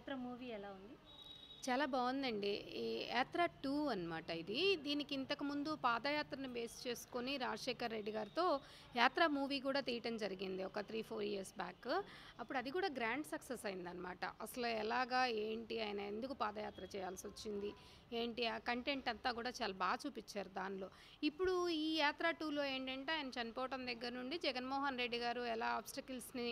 'యాత్ర' మూవీ ఎలా ఉంది? చాలా బావుందండి. ఈ 'యాత్ర 2' అనమాట ఇది. దీనికి ఇంతకుముందు పాదయాత్రను బేస్ చేసుకొని రాజశేఖర్ రెడ్డి గారితో 'యాత్ర' మూవీ కూడా తీయటం జరిగింది ఒక 3, 4 ఇయర్స్ బ్యాక్. అప్పుడు అది కూడా గ్రాండ్ సక్సెస్ అయిందనమాట. అసలు ఎలాగా, ఏంటి, ఆయన ఎందుకు పాదయాత్ర చేయాల్సొచ్చింది, ఏంటి, ఆ కంటెంట్ అంతా కూడా చాలా బాగా చూపిచ్చారు దానిలో. ఇప్పుడు ఈ 'యాత్ర 2'లో ఏంటంటే ఆయన చనిపోవటం దగ్గర నుండి జగన్మోహన్ రెడ్డి గారు ఎలా ఆబ్స్టకిల్స్‌ని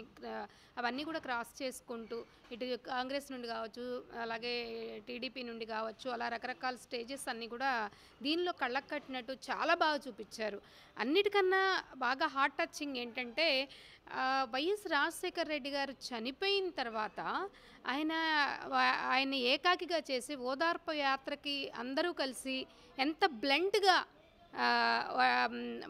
అవన్నీ కూడా క్రాస్ చేసుకుంటూ ఇటు కాంగ్రెస్ నుండి కావచ్చు, అలాగే టీడీపీ నుండి కావచ్చు, అలా రకరకాల స్టేజెస్ అన్నీ కూడా దీనిలో కళ్ళకు కట్టినట్టు చాలా బాగా చూపించారు. అన్నిటికన్నా బాగా హార్ట్ టచింగ్ ఏంటంటే వైఎస్ రాజశేఖర్ రెడ్డి గారు చనిపోయిన తర్వాత ఆయన ఆయన ఏకాకిగా చేసి ఓదార్పు యాత్రకి అందరూ కలిసి ఎంత బ్లంట్గా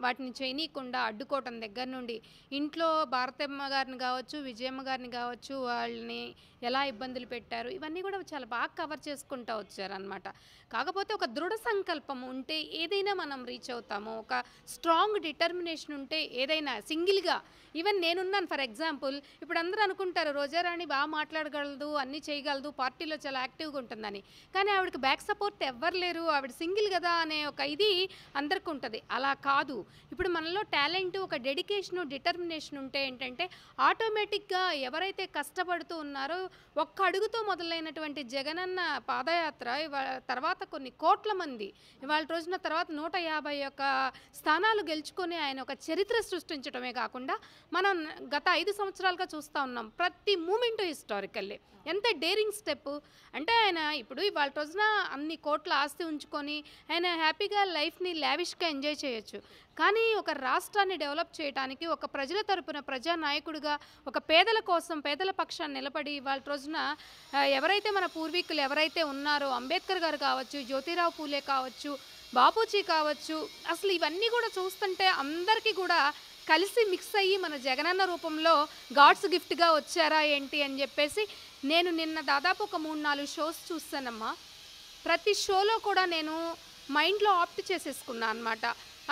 వాటిని చేయనీయకుండా అడ్డుకోవటం దగ్గర నుండి ఇంట్లో భారతమ్మ గారిని కావచ్చు, విజయమ్మ గారిని కావచ్చు, వాళ్ళని ఎలా ఇబ్బందులు పెట్టారు, ఇవన్నీ కూడా చాలా బాగా కవర్ చేసుకుంటూ వచ్చారనమాట. కాకపోతే ఒక దృఢ సంకల్పం ఉంటే ఏదైనా మనం రీచ్ అవుతాము. ఒక స్ట్రాంగ్ డిటర్మినేషన్ ఉంటే ఏదైనా సింగిల్గా, ఈవెన్ నేనున్నాను ఫర్ ఎగ్జాంపుల్. ఇప్పుడు అందరూ అనుకుంటారు రోజారాణి బాగా మాట్లాడగలదు, అన్నీ చేయగలదు, పార్టీలో చాలా యాక్టివ్గా ఉంటుందని. కానీ ఆవిడకి బ్యాక్ సపోర్ట్ ఎవ్వరు లేరు, ఆవిడ సింగిల్ కదా అనే ఒక ఇది అందరికీ ఉంటుంది. అలా కాదు. ఇప్పుడు మనలో టాలెంట్, ఒక డెడికేషను, డిటర్మినేషన్ ఉంటే ఏంటంటే ఆటోమేటిక్గా ఎవరైతే కష్టపడుతూ ఉన్నారో ఒక్క అడుగుతో మొదలైనటువంటి జగనన్న పాదయాత్ర తర్వాత కొన్ని కోట్ల మంది ఇవాళ రోజున తర్వాత 151 స్థానాలు గెలుచుకొని ఆయన ఒక చరిత్ర సృష్టించడమే కాకుండా మనం గత 5 సంవత్సరాలుగా చూస్తూ ఉన్నాం. ప్రతి మూమెంటు హిస్టారికల్లే. ఎంత డేరింగ్ స్టెప్ అంటే ఆయన ఇప్పుడు ఇవాళ రోజున అన్ని కోట్ల ఆస్తి ఉంచుకొని ఆయన హ్యాపీగా లైఫ్ని లావిష్గా ఎంజాయ్ చేయొచ్చు. కానీ ఒక రాష్ట్రాన్ని డెవలప్ చేయడానికి, ఒక ప్రజల తరపున ప్రజానాయకుడిగా, ఒక పేదల కోసం పేదల పక్షాన్ని నిలబడి ఇవాళ రోజున ఎవరైతే మన పూర్వీకులు ఎవరైతే ఉన్నారో అంబేద్కర్ గారు కావచ్చు, జ్యోతిరావు పూలే కావచ్చు, బాపూజీ కావచ్చు, అసలు ఇవన్నీ కూడా చూస్తుంటే అందరికీ కూడా కలిసి మిక్స్ అయ్యి మన జగనన్న రూపంలో గాడ్స్ గిఫ్ట్గా వచ్చారా ఏంటి అని చెప్పేసి నేను నిన్న దాదాపు ఒక 3-4 షోస్ చూస్తానమ్మా. ప్రతి షోలో కూడా నేను మైండ్లో ఆప్ట్ చేసేసుకున్నా అనమాట.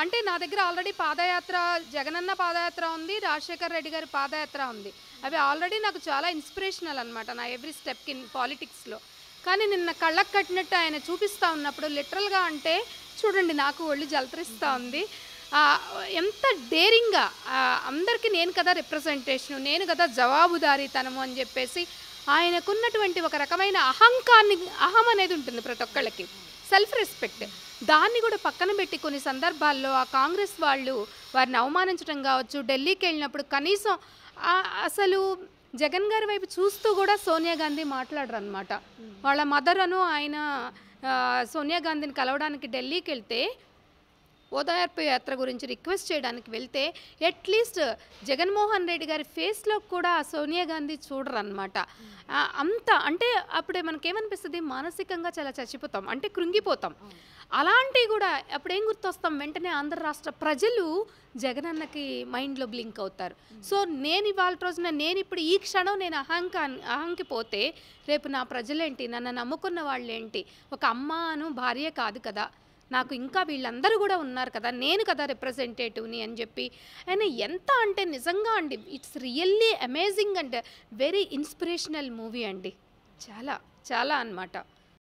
అంటే నా దగ్గర ఆల్రెడీ పాదయాత్ర, జగనన్న పాదయాత్ర ఉంది, రాజశేఖర్ రెడ్డి గారి పాదయాత్ర ఉంది. అవి ఆల్రెడీ నాకు చాలా ఇన్స్పిరేషనల్ అనమాట నా ఎవ్రీ స్టెప్కి పాలిటిక్స్లో. కానీ నిన్న కళ్ళకు కట్టినట్టు ఆయన చూపిస్తూ ఉన్నప్పుడు లిటరల్గా అంటే చూడండి నాకు ఒళ్ళు జలతరిస్తూ ఉంది. ఎంత డేరింగ్గా అందరికీ నేను కదా రిప్రజెంటేషను, నేను కదా జవాబుదారీతనము అని చెప్పేసి ఆయనకున్నటువంటి ఒక రకమైన అహం అనేది ఉంటుంది ప్రతి ఒక్కళ్ళకి, సెల్ఫ్ రెస్పెక్ట్. దాన్ని కూడా పక్కన పెట్టి కొన్ని సందర్భాల్లో ఆ కాంగ్రెస్ వాళ్ళు వారిని అవమానించడం కావచ్చు, ఢిల్లీకి వెళ్ళినప్పుడు కనీసం అసలు జగన్ గారి వైపు చూస్తూ కూడా సోనియా గాంధీ మాట్లాడరు అనమాట. వాళ్ళ మదర్ అను ఆయన సోనియా గాంధీని కలవడానికి ఢిల్లీకి వెళ్తే ఓదార్పు యాత్ర గురించి రిక్వెస్ట్ చేయడానికి వెళ్తే అట్లీస్ట్ జగన్మోహన్ రెడ్డి గారి ఫేస్లో కూడా సోనియా గాంధీ చూడరు అనమాట. అంత అంటే అప్పుడే మనకేమనిపిస్తుంది, మానసికంగా చాలా చచ్చిపోతాం, అంటే కృంగిపోతాం. అలాంటివి కూడా అప్పుడేం గుర్తొస్తాం, వెంటనే ఆంధ్ర రాష్ట్ర ప్రజలు జగనన్నకి మైండ్లో బ్లింక్ అవుతారు. సో నేను ఇవాళ రోజున నేను ఇప్పుడు ఈ క్షణం నేను అహంకిపోతే రేపు నా ప్రజలేంటి, నన్ను నమ్ముకున్న వాళ్ళు ఏంటి, ఒక అమ్మ భార్య కాదు కదా, నాకు ఇంకా వీళ్ళందరూ కూడా ఉన్నారు కదా, నేను కదా రిప్రజెంటేటివ్ని అని చెప్పి ఆయన ఎంత అంటే నిజంగా అండి it's really amazing and very inspirational movie అండి. చాలా చాలా అన్నమాట.